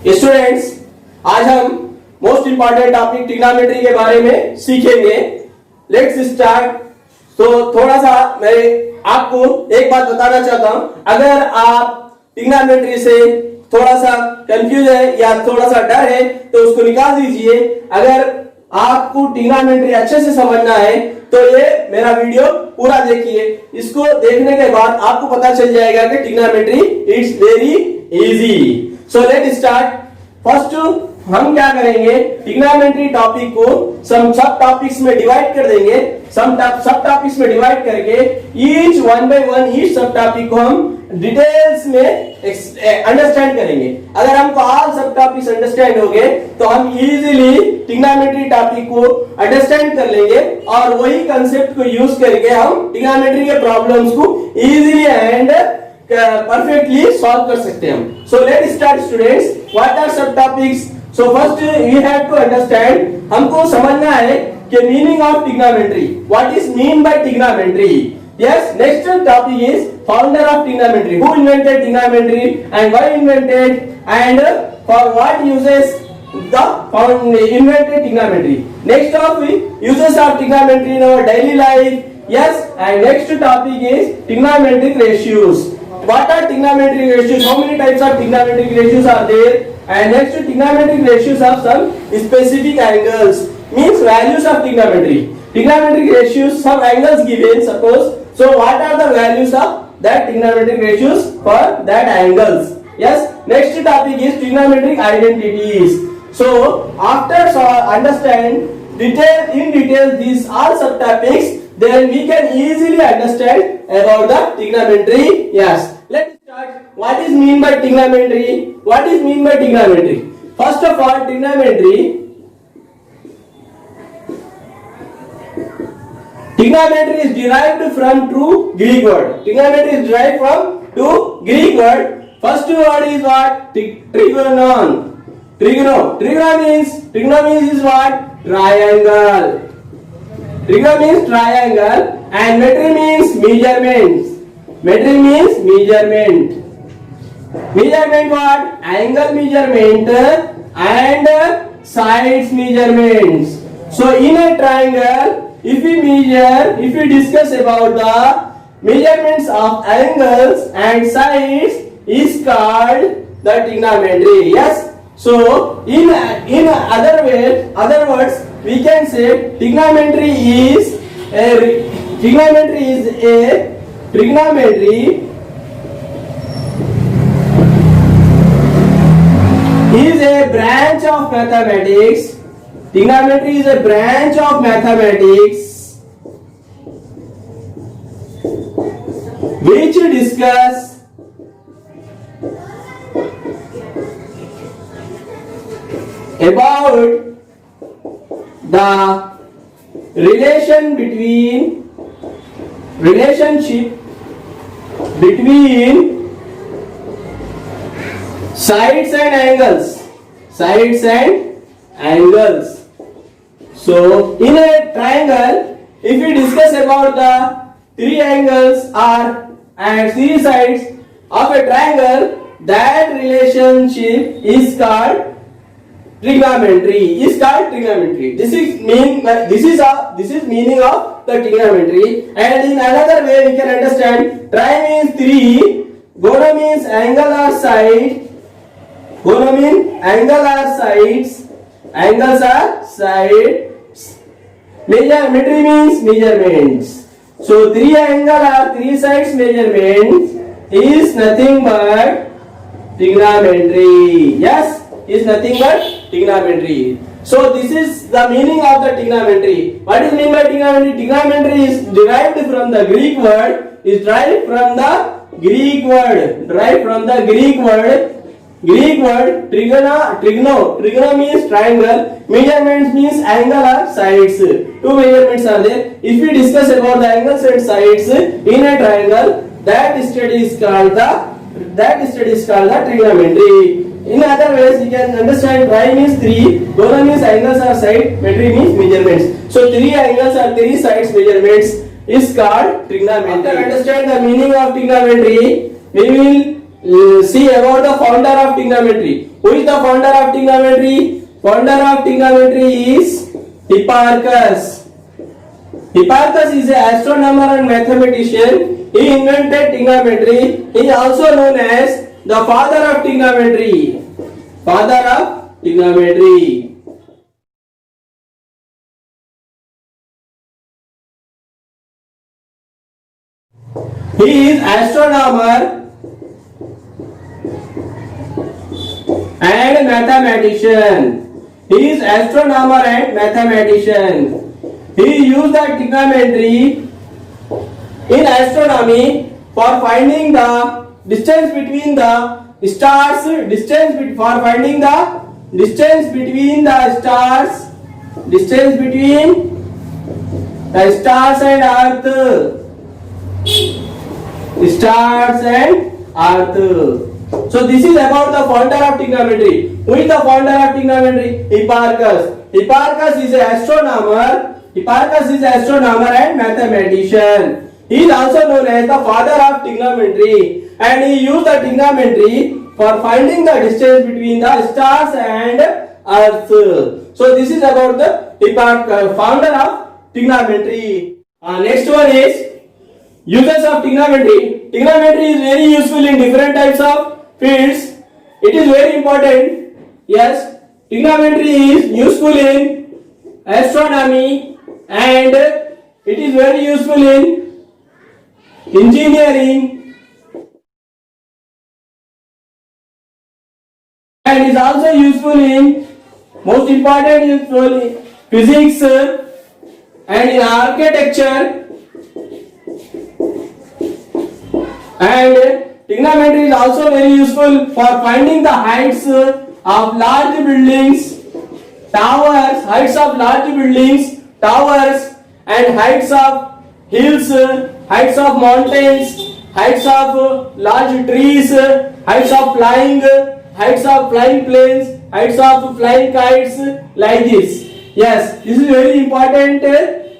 Students, आज हम most important topic trigonometry के बारे में सीखेंगे। Let's start. तो थोड़ा सा मैं आपको एक बात बताना चाहता हूं, अगर आप ट्रिग्नोमेट्री से थोड़ा सा कंफ्यूज है या थोड़ा सा डर है तो उसको निकाल दीजिए। अगर आपको ट्रिग्नोमेट्री अच्छे से समझना है तो ये मेरा वीडियो पूरा देखिए। इसको देखने के बाद आपको पता चल जाएगा कि trigonometry it's very easy. So let start. First हम क्या करेंगे, ट्रिग्नोमेट्री टॉपिक को सब टॉपिक्स में डिवाइड कर देंगे। सब टॉपिक्स में डिवाइड करके each one by one each सब टॉपिक को हम डिटेल्स में अंडरस्टैंड करेंगे। अगर हमको ऑल सब टॉपिक्स अंडरस्टैंड हो गए तो हम इजीली ट्रिग्नोमेट्री टॉपिक को अंडरस्टैंड कर लेंगे और वही कंसेप्ट को यूज करके हम ट्रिग्नोमेट्री के प्रॉब्लम्स को इजीली एंड perfectly solve कर सकते हैं हम। So let's start students. What are subtopics? So first we have to understand, हमको समझना है कि meaning of trigonometry. What is mean by trigonometry? Yes, next topic is founder of trigonometry. Who invented trigonometry and why invented and for what uses the invented trigonometry. Next topic, uses of trigonometry in our daily life. Yes, and next topic is trigonometric ratios. What are trigonometric ratios? How many types of trigonometric ratios are there? And next trigonometric ratios of some specific angles, means values of trigonometry. Trigonometric ratios, some angles given suppose. So what are the values of that trigonometric ratios for that angles? Yes. Next topic is trigonometric identities. So after understand in detail these all subtopics, then we can easily understand about the trigonometry. Yes, let's start. What is mean by trigonometry? What is mean by trigonometry? First of all, trigonometry is derived from two Greek word. Trigonometry is derived from two Greek word. First word is what? Trigonon. Trigono means what? Triangle. Trigono means triangle and metry means measurements. Metry means measurement. Measurement what? Angle measurement and sides measurements. So in a triangle, if we discuss about the measurements of angles and sides is called the trigonometry. Yes. So in other words, we can say trigonometry is a branch of mathematics. Trigonometry is a branch of mathematics which discuss about the relationship between sides and angles. So in a triangle, if we discuss about the three angles and three sides of a triangle, that relationship is called trigonometry. This is meaning of the trigonometry. And in another way we can understand, tri means three, gono means angle or side. Angles are sides. Metry means measurements. So three angle or three sides measurements is nothing but trigonometry. Yes, is nothing but trigonometry. So this is the meaning of the trigonometry. What is mean by trigonometry? Trigonometry is derived from the Greek word. Trigono means triangle. Measurements means angle or sides. Two measurements are there. If we discuss about the angles and sides in a triangle, that study is called the trigonometry. In other ways, you can understand tri means three, gono means angles or side, metry means measurements. So three angles or three sides measurements is called trigonometry. After understand the meaning of trigonometry, we will see about the founder of trigonometry. Who is the founder of trigonometry? Founder of trigonometry is Hipparchus. Hipparchus is an astronomer and mathematician. He invented trigonometry. He is also known as the father of trigonometry. Father of trigonometry. He is astronomer and mathematician. He is astronomer and mathematician. He used the trigonometry in astronomy for finding the distance between the stars, for finding the distance between the stars, distance between the stars and earth. Stars and earth. So this is about the founder of trigonometry. Who is the founder of trigonometry? Hipparchus. Hipparchus is an astronomer. Hipparchus is an astronomer and mathematician. He is also known as the father of trigonometry, and he used the trigonometry for finding the distance between the stars and earth. So this is about the founder of trigonometry. Next one is uses of trigonometry. Trigonometry is very useful in different types of fields. It is very important. Yes, trigonometry is useful in astronomy and it is very useful in engineering and is also useful in, most important, useful in physics and in architecture. And trigonometry is also very useful for finding the heights of large buildings, towers, heights of large buildings, towers, and heights of hills, heights of mountains, heights of large trees, heights of flying planes, heights of flying kites, like this. Yes, this is very important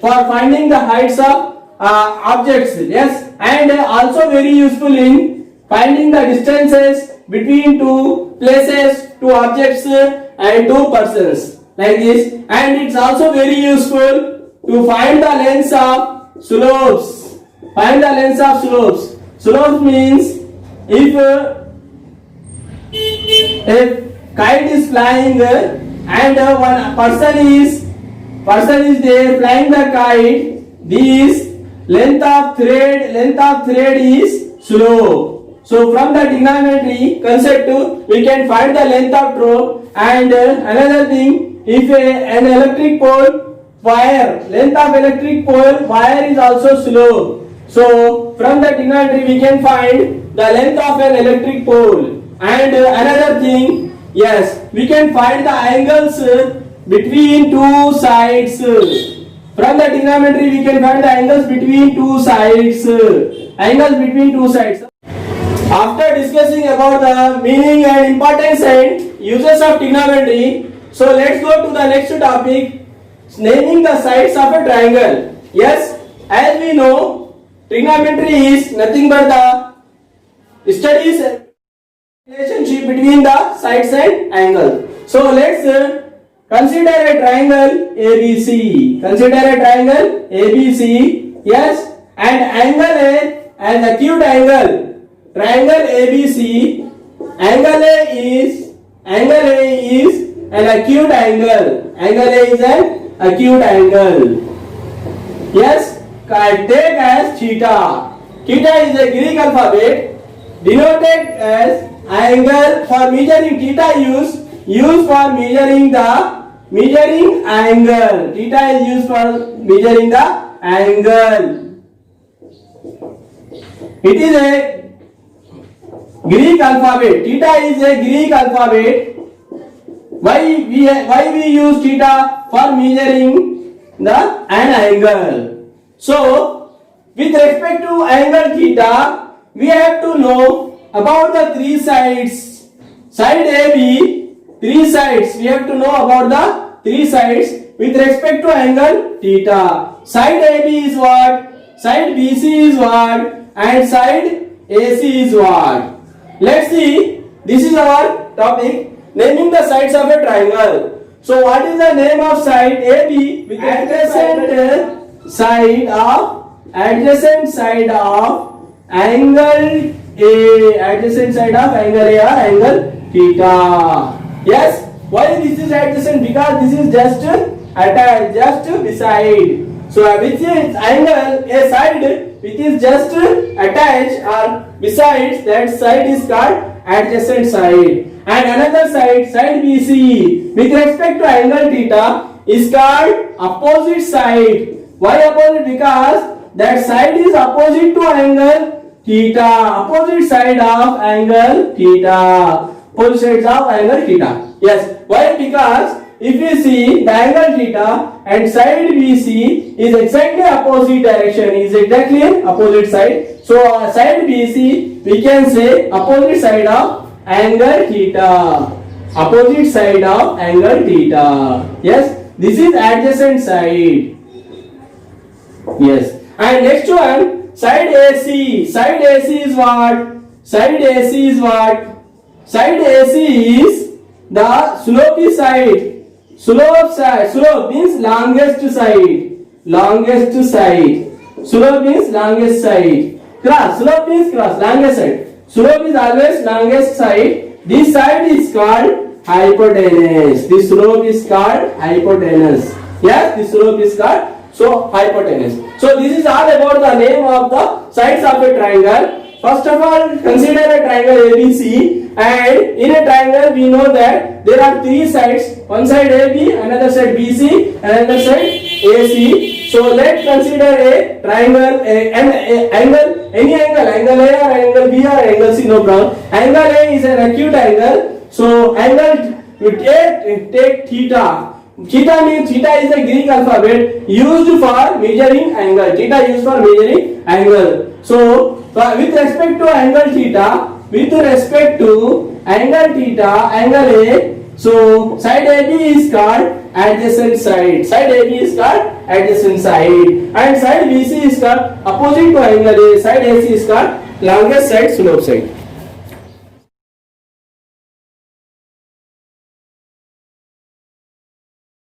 for finding the heights of objects. Yes, and also very useful in finding the distances between two places, two objects, and two persons, like this. And it's also very useful to find the lengths of slopes. Find the lengths of slopes. Slopes means if a kite is flying and one person is there flying the kite, this length of thread is slope. So from the trigonometry concept we can find the length of rope. And another thing, if an electric pole wire, length of electric pole wire is also slope. So from the trigonometry we can find the length of an electric pole. And another thing, yes, we can find the angles between two sides. From the trigonometry we can find the angles between two sides. Angles between two sides. After discussing about the meaning and importance and uses of trigonometry, so let's go to the next topic, naming the sides of a triangle. Yes, as we know, trigonometry is nothing but the studies relationship between the sides and angles. So let's consider a triangle ABC. Consider a triangle ABC. Yes, and angle A as acute angle. Triangle ABC. Angle A is an acute angle. Angle A is an acute angle. Yes, take as theta. Theta is a Greek alphabet denoted as angle. For measuring theta used for measuring angle. Theta is used for measuring the angle. It is a Greek alphabet. Theta is a Greek alphabet. Why we use theta? For measuring an angle. So with respect to angle theta, we have to know about the three sides. Side AB, three sides. We have to know about the three sides with respect to angle theta. Side AB is what? Side BC is what? And side AC is what? Let's see. This is our topic. Naming the sides of a triangle. So what is the name of side AB with adjacent side of angle A, adjacent side of angle A or angle theta. Yes. Why this is adjacent? Because this is just attached, just beside. So which is angle a side which is just attached or besides, that side is called adjacent side. And another side, side BC, with respect to angle theta, is called opposite side. Why opposite? Because that side is opposite to angle theta. Opposite side of angle theta. Opposite sides of angle theta. Yes. Why? Because if you see the angle theta and side BC is exactly opposite direction, is exactly opposite side. So side BC we can say opposite side of angle theta. Opposite side of angle theta. Yes, this is adjacent side. Yes. And next one, side AC. Side AC is what? Side AC is what? Side AC is the slopey side. Slope means longest side. Longest side. Slope means longest side. Cross. Slope means cross. Longest side. Slope is always longest side. This side is called hypotenuse. This slope is called hypotenuse. Yes, this slope is called hypotenuse. So this is all about the name of the sides of a triangle. First of all, consider a triangle ABC, and in a triangle we know that there are three sides. One side AB, another side BC, another side AC. So let's consider a triangle, angle, any angle, angle A or angle B or angle C, no problem. Angle A is an acute angle. So angle, we take theta. Theta means, theta is the Greek alphabet used for measuring angle. Theta used for measuring angle. So with respect to angle theta, angle A, so side AB is called adjacent side. Side AB is called adjacent side, and side BC is called opposite to angle A. Side AC is called longest side, slope side.